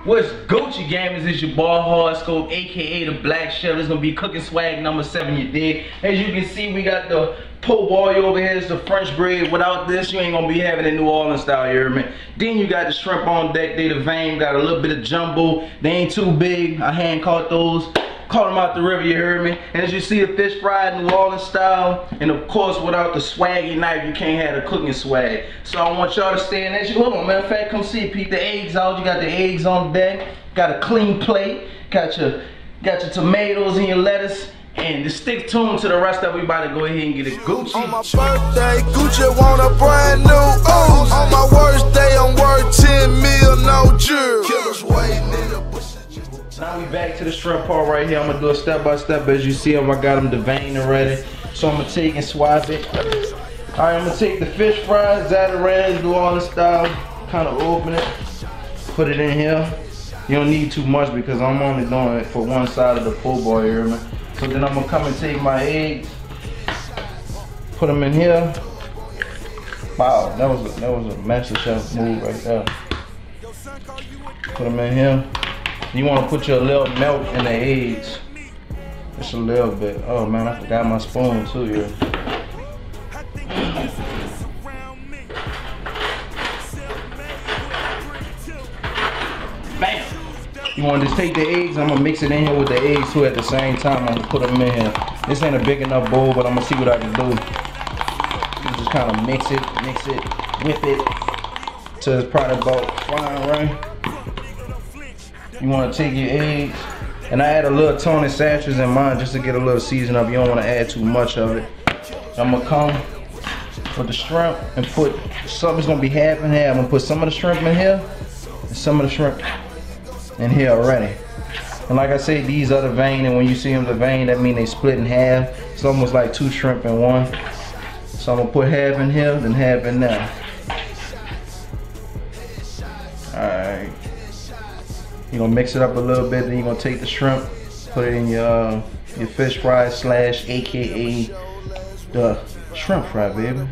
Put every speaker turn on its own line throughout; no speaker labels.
What's Gucci gamers? It's your boy Horoscope, aka the Black Chef. It's gonna be cooking swag number 7, you dig? As you can see, we got the po' boy over here. It's the French bread. Without this, you ain't gonna be having it New Orleans style, you hear me? Then you got the shrimp on deck. They the vein, got a little bit of jumbo. They ain't too big. I hand caught those. Caught them out the river, you heard me? And as you see, the fish fried New Orleans style. And of course, without the swaggy knife, you can't have the cooking swag. So I want y'all to stay in that. Hold on, matter of fact, come see it. Peep the eggs out. You got the eggs on deck. Got a clean plate. Got your tomatoes and your lettuce. And just stick tuned to the rest of it. We about to go ahead and get it Gucci.
On my birthday, Gucci want a brand new ooze. On my worst day, I'm worth 10 mil, no jury. Killers waiting in the bushes.
Now we back to the shrimp part right here. I'm gonna do a step by step. As you see, I got them deveined already. So I'm gonna take and swap it. Alright, I'm gonna take the fish fries, Zatarans, New Orleans style. Kind of open it, put it in here. You don't need too much because I'm only doing it for one side of the po' boy here, man. So then I'm gonna come and take my eggs, put them in here. Wow, that was a master chef move right there. Put them in here. You want to put your little milk in the eggs. Just a little bit. Oh man, I forgot my spoon too here. Bam! You want to just take the eggs, I'm going to mix it in here with the eggs too at the same time. I'm going to put them in here. This ain't a big enough bowl, but I'm going to see what I can do. You just kind of mix it, whip it, till it's probably about fine, right? You want to take your eggs, and I add a little Tony Satchers in mine just to get a little season up. You don't want to add too much of it. I'm going to come with the shrimp and put something's going to be half and half. I'm going to put some of the shrimp in here and some of the shrimp in here already. And like I said, these are the vein, and when you see them the vein, that means they split in half. It's almost like 2 shrimp in one. So I'm going to put half in here, then half in there. Alright. You're gonna mix it up a little bit, then you're gonna take the shrimp, put it in your fish fry slash aka the shrimp fry, baby.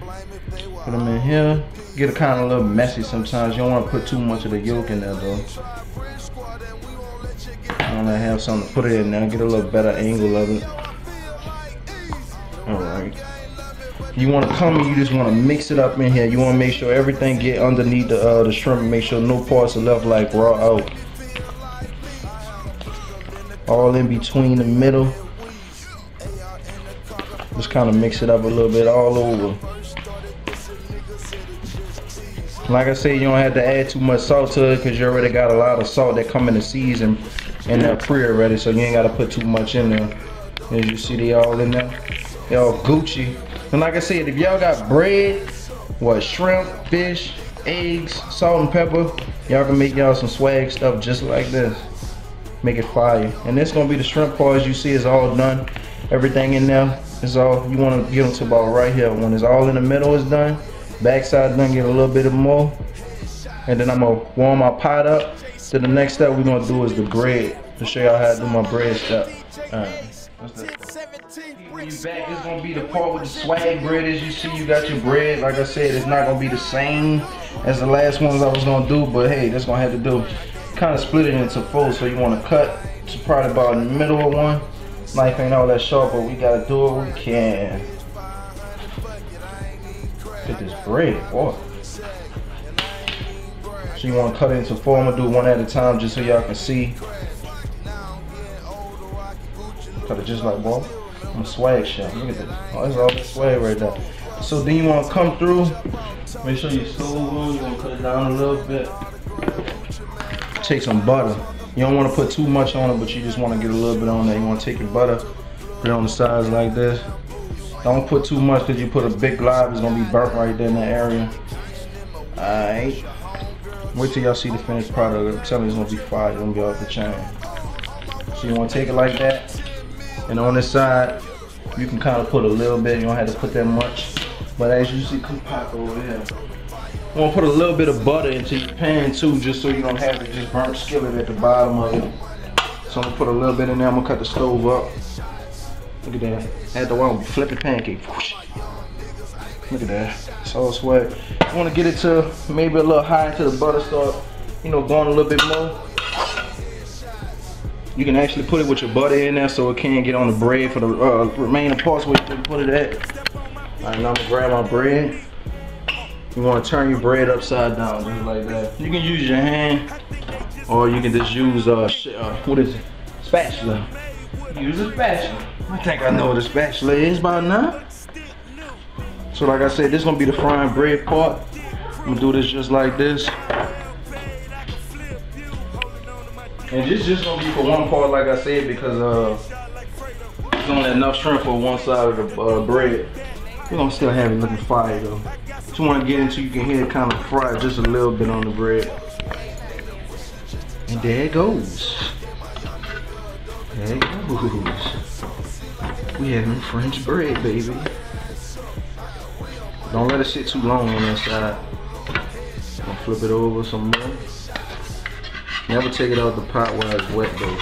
Put them in here. Get it kind of a little messy sometimes. You don't want to put too much of the yolk in there though. I want to have something to put it in there, get a little better angle of it. Alright. You want to come and you just want to mix it up in here. You want to make sure everything get underneath the shrimp and make sure no parts are left like raw out. All in between the middle. Just kind of mix it up a little bit all over. Like I said, you don't have to add too much salt to it because you already got a lot of salt that come in the season and they're pre already, so you ain't got to put too much in there. As you see, they all in there. They all Gucci. And like I said, if y'all got bread, shrimp, fish, eggs, salt and pepper, y'all can make y'all some swag stuff just like this. Make it fire. And this gonna be the shrimp part. As you see, is all done. Everything in there is all. You want to get them to about right here. When it's all in the middle is done, backside done, get a little bit more, and then I'm gonna warm my pot up. So the next step we're gonna do is the bread, to show y'all how to do my bread step. When you back, it's gonna be the part with the swag bread. As you see, you got your bread. Like I said, it's not gonna be the same as the last ones I was gonna do, but hey, that's gonna have to do. Kind of split it into 4, so you want to cut to probably about in the middle of one. Knife ain't all that sharp, but we gotta do what we can. Get this bread, boy. So you want to cut it into 4. I'm gonna do one at a time just so y'all can see. Cut it just like, boy. I'm a swag chef. Look at this. Oh, that's all the swag right there. So then you want to come through. Make sure your stove on. You want to cut it down a little bit. Take some butter. You don't want to put too much on it, but you just want to get a little bit on there. You want to take your butter, put it on the sides like this. Don't put too much because you put a big glob, it's going to be burnt right there in that area. Alright. Wait till y'all see the finished product. I'm telling you, it's going to be fire. It's going to be off the chain. So you want to take it like that. And on this side, you can kind of put a little bit. You don't have to put that much. But as you see, come pop over here. You want to put a little bit of butter into your pan too, just so you don't have it just burnt skillet at the bottom of it. So I'm going to put a little bit in there. I'm going to cut the stove up. Look at that. At the one, flip the pancake. Look at that. It's all swag. You want to get it to maybe a little high until the butter start, you know, going a little bit more. You can actually put it with your butter in there so it can't get on the bread for the remaining parts where you can put it at. Alright, now I'm gonna grab my bread. You wanna turn your bread upside down, just like that. You can use your hand, or you can just use, what is it? Spatula. Use a spatula. I think I know what a spatula is by now. So like I said, this is gonna be the frying bread part. I'm gonna do this just like this. And this just gonna be for one part, like I said, because there's only enough shrimp for one side of the bread. We're gonna still have it looking fire though. What you wanna get into, you can hear it kind of fry just a little bit on the bread. And there it goes. There it goes. We having French bread, baby. Don't let it sit too long on that side. I'll flip it over some more. Never take it out the pot while it's wet though.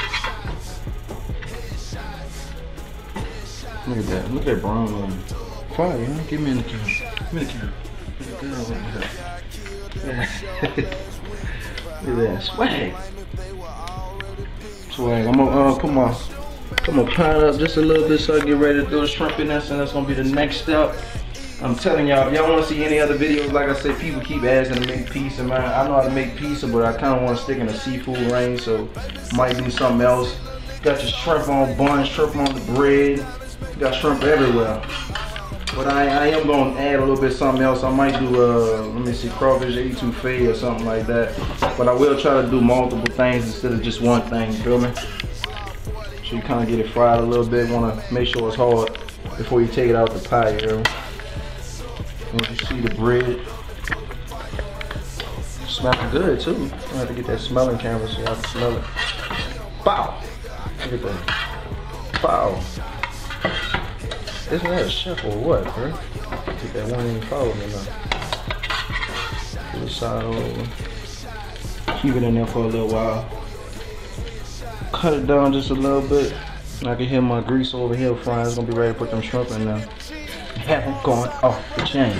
Look at that. Look at that brown one. Fire, huh? Give me in the camera. Give me the camera. Look at that. Swag. Swag. I'm gonna pot up just a little bit so I get ready to throw the shrimp in there, and that's gonna be the next step. I'm telling y'all, if y'all want to see any other videos, like I said, people keep asking to make pizza, man. I know how to make pizza, but I kind of want to stick in the seafood range, so might do something else. Got your shrimp on bun, shrimp on the bread. Got shrimp everywhere. But I am going to add a little bit of something else. I might do, let me see, crawfish etouffee or something like that. But I will try to do multiple things instead of just one thing, you feel me? So you kind of get it fried a little bit. Want to make sure it's hard before you take it out the pie, you know? And you see the bread smelling good too. I have to get that smelling camera so y'all can smell it. Bow! Look at that. Bow! Isn't that a chef or what, bro? Get that one in follow me now. Put the side over. Keep it in there for a little while. Cut it down just a little bit. I can hear my grease over here frying. It's gonna be ready to put them shrimp in there. Have them going off the chain.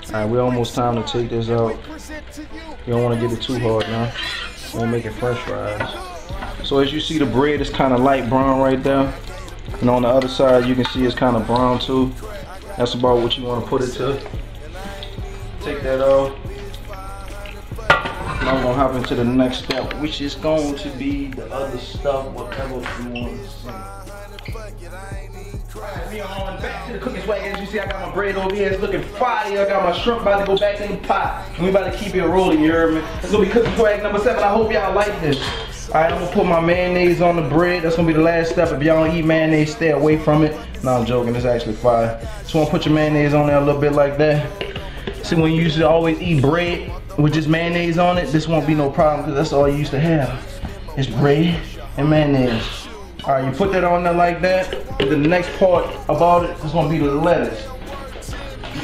Alright, we're almost time to take this out. You don't want to get it too hard now. Won't make it french fries. So as you see, the bread is kind of light brown right there. And on the other side, you can see it's kind of brown too. That's about what you want to put it to. Take that off. Now I'm going to hop into the next step, which is going to be the other stuff, whatever you want to see. We on back to the cooking swag. As you see, I got my bread over here. It's looking fire. I got my shrimp about to go back in the pot. And we about to keep it rolling, you heard me? It's gonna be cooking swag number 7. I hope y'all like this. Alright, I'm gonna put my mayonnaise on the bread. That's gonna be the last step. If y'all don't eat mayonnaise, stay away from it. No, I'm joking. It's actually fire. So I'm gonna put your mayonnaise on there a little bit like that. See, when you used to always eat bread with just mayonnaise on it, this won't be no problem because that's all you used to have. It's bread and mayonnaise. Alright, you put that on there like that. And the next part about it is gonna be the lettuce.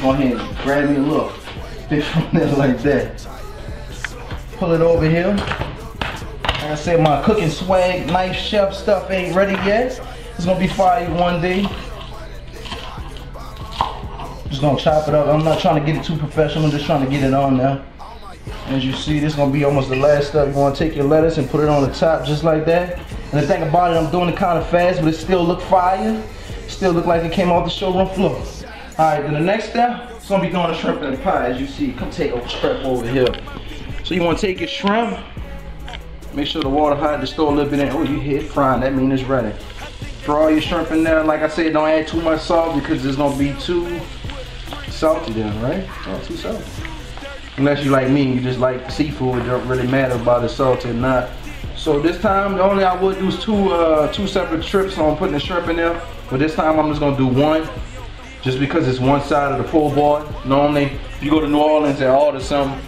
Go ahead and grab me a little fish from there like that. Pull it over here. Like I said, my cooking swag, knife chef stuff ain't ready yet. It's gonna be fire one day. Just gonna chop it up. I'm not trying to get it too professional, I'm just trying to get it on there. As you see, this is gonna be almost the last step. You wanna take your lettuce and put it on the top just like that. And the thing about it, I'm doing it kind of fast, but it still look fire. Still look like it came off the showroom floor. Alright, then the next step, it's gonna be throwing the shrimp in the pie, as you see. Come take a shrimp over here. So you wanna take your shrimp, make sure the water hot, just throw a little bit in. Oh, you hit frying, that means it's ready. Throw all your shrimp in there. Like I said, don't add too much salt because it's gonna be too salty then, right? Not too salty. Unless you like me, you just like seafood, it don't really matter about it salty or not. So this time, the only I would do is two separate trips on putting the shrimp in there. But this time I'm just gonna do one, just because it's one side of the pull board. Normally, if you go to New Orleans and order something,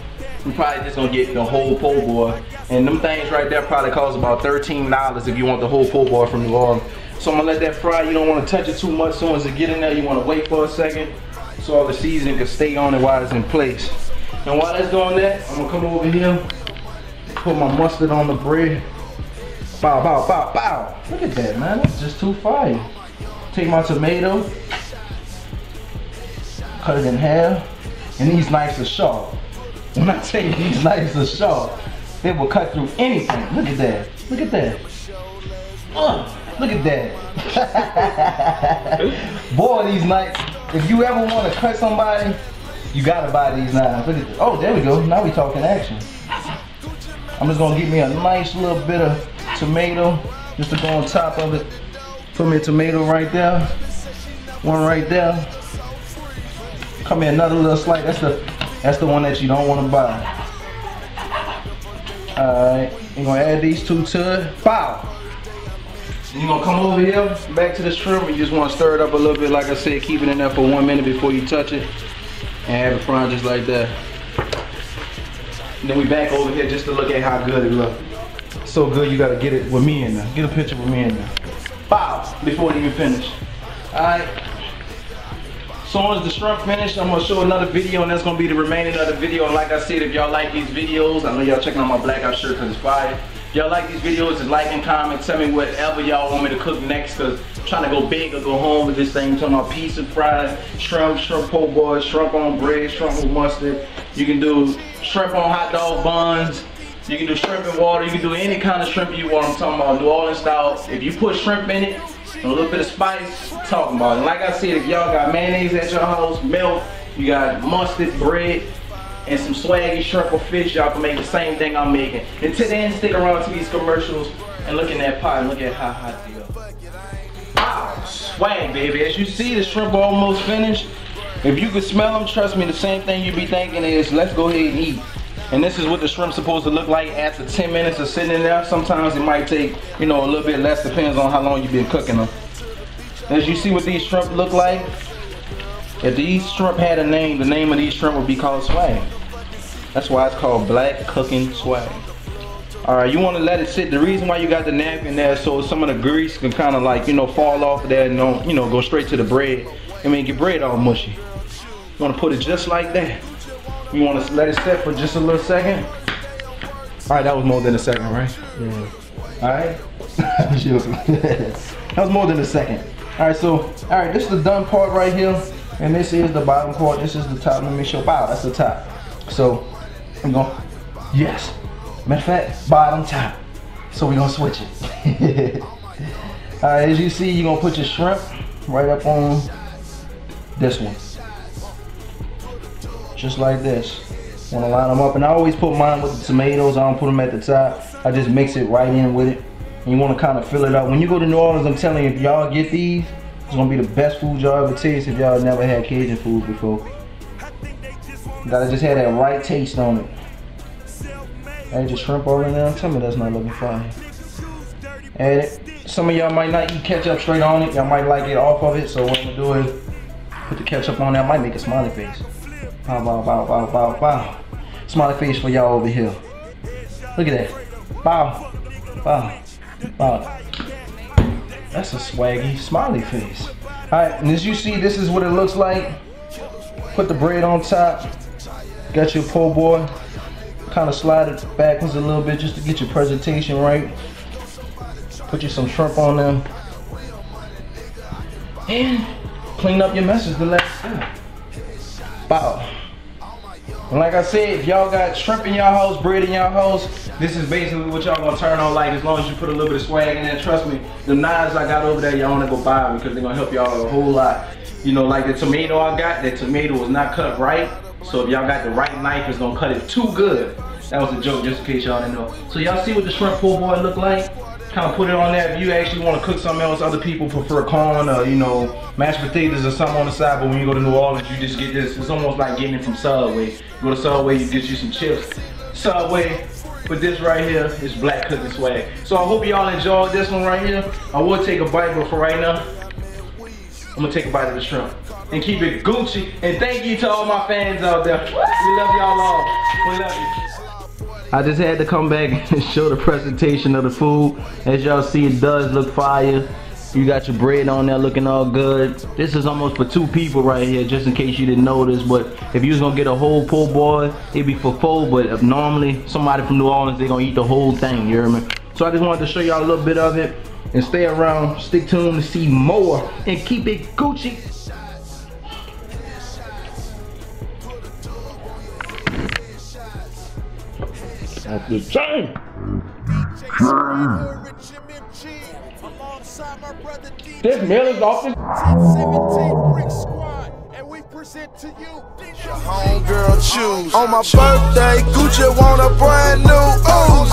you probably just gonna get the whole pull board. And them things right there probably cost about $13 if you want the whole pull board from New Orleans. So I'm gonna let that fry. You don't wanna touch it too much. As soon as it get in there, you wanna wait for a second so all the seasoning can stay on it while it's in place. And while that's doing that, I'm gonna come over here, put my mustard on the bread. Bow, bow, bow, bow. Look at that, man. That's just too fire. Take my tomato, cut it in half, and these knives are sharp. When I tell you these knives are sharp, They will cut through anything. Look at that. Look at that. Look at that. Boy, these knives. If you ever want to cut somebody, you gotta buy these knives. Look at this. Oh, there we go. Now we talking action. I'm just gonna get me a nice little bit of tomato just to go on top of it. Put me a tomato right there. One right there. Come here, another little slice. That's the one that you don't want to buy. Alright, you're gonna add these two to it. Pow! You're gonna come over here, back to the shrimp, and you just wanna stir it up a little bit, like I said, keep it in there for 1 minute before you touch it. And have it frying just like that. And then we back over here just to look at how good it looks. So good you gotta get it with me in there. Get a picture with me in there. Pow! Before it even finish. Alright. As soon as the shrimp finished, I'm gonna show another video, and that's gonna be the remaining of the video. And like I said, if y'all like these videos, I know y'all checking out my blackout shirt because it's fire. If y'all like these videos, just like and comment, tell me whatever y'all want me to cook next, because I'm trying to go big or go home with this thing. I'm talking about pizza, fries, shrimp po' boy, shrimp on bread, shrimp with mustard. You can do shrimp on hot dog buns. You can do shrimp in water. You can do any kind of shrimp you want. I'm talking about New Orleans style. If you put shrimp in it, and a little bit of spice, I'm talking about it. Like I said, if y'all got mayonnaise at your house, milk, you got mustard, bread, and some swaggy shrimp or fish, y'all can make the same thing I'm making. Until then, stick around to these commercials and look in that pot and look at how hot they are. Wow, swag, baby. As you see, the shrimp are almost finished. If you could smell them, trust me, the same thing you be thinking is, let's go ahead and eat. And this is what the shrimp's supposed to look like after 10 minutes of sitting in there. Sometimes it might take, you know, a little bit less, depends on how long you've been cooking them. As you see what these shrimp look like, if these shrimp had a name, the name of these shrimp would be called Swagg. That's why it's called Black Cooking Swagg. Alright, you want to let it sit. The reason why you got the napkin there, so some of the grease can kind of like, you know, fall off of there and don't, you know, go straight to the bread and make your bread all mushy. You want to put it just like that. You want to let it sit for just a little second. Alright, that was more than a second, right? Yeah. Alright. That was more than a second. Alright, so, alright, this is the done part right here. And this is the bottom part. This is the top. Let me show. Wow, that's the top. So, I'm going, yes. Matter of fact, bottom, top. So we're going to switch it. Alright, as you see, you're going to put your shrimp right up on this one. Just like this. Want to line them up, and I always put mine with the tomatoes. I don't put them at the top. I just mix it right in with it. And you want to kind of fill it up. When you go to New Orleans, I'm telling you, if y'all get these, it's gonna be the best food y'all ever taste. If y'all never had Cajun food before, you gotta just have that right taste on it. Add your shrimp all in there. Tell me that's not looking fine. Add it. Some of y'all might not eat ketchup straight on it. Y'all might like it off of it. So what I'm gonna do is put the ketchup on there. I might make a smiley face. Bow, bow, bow, bow, bow, bow. Smiley face for y'all over here. Look at that. Bow, bow, bow. That's a swaggy smiley face. Alright, and as you see, this is what it looks like. Put the bread on top. Got your po' boy. Kind of slide it backwards a little bit just to get your presentation right. Put you some shrimp on them. And clean up your messes the last time. Bow. And like I said, if y'all got shrimp in y'all house, bread in y'all house, this is basically what y'all gonna turn on like, as long as you put a little bit of swag in there. Trust me, the knives I got over there, y'all wanna go buy them because they're gonna help y'all a whole lot. You know, like the tomato I got, that tomato was not cut right. So if y'all got the right knife, it's gonna cut it too good. That was a joke, just in case y'all didn't know. So y'all see what the shrimp po' boy look like? Kind of put it on there. If you actually want to cook something else, other people prefer corn or, you know, mashed potatoes or something on the side, but when you go to New Orleans, you just get this. It's almost like getting it from Subway. You go to Subway, you get you some chips. Subway, but this right here is Black Cooking Swagg. So I hope y'all enjoyed this one right here. I will take a bite, but for right now, I'm gonna take a bite of the shrimp and keep it Gucci. And thank you to all my fans out there. We love y'all all. We love you. I just had to come back and show the presentation of the food. As y'all see, it does look fire. You got your bread on there looking all good. This is almost for 2 people right here, just in case you didn't notice. But if you was gonna get a whole po' boy, it'd be for 4. But if normally somebody from New Orleans, they're gonna eat the whole thing, you hear me? So I just wanted to show y'all a little bit of it. And stay around, stick tuned to see more, and keep it Gucci. Off the chain. This meal is off the
1017 Brick Squad, and we present to you your homegirl choose. On my birthday, Gucci want a brand new Uzi.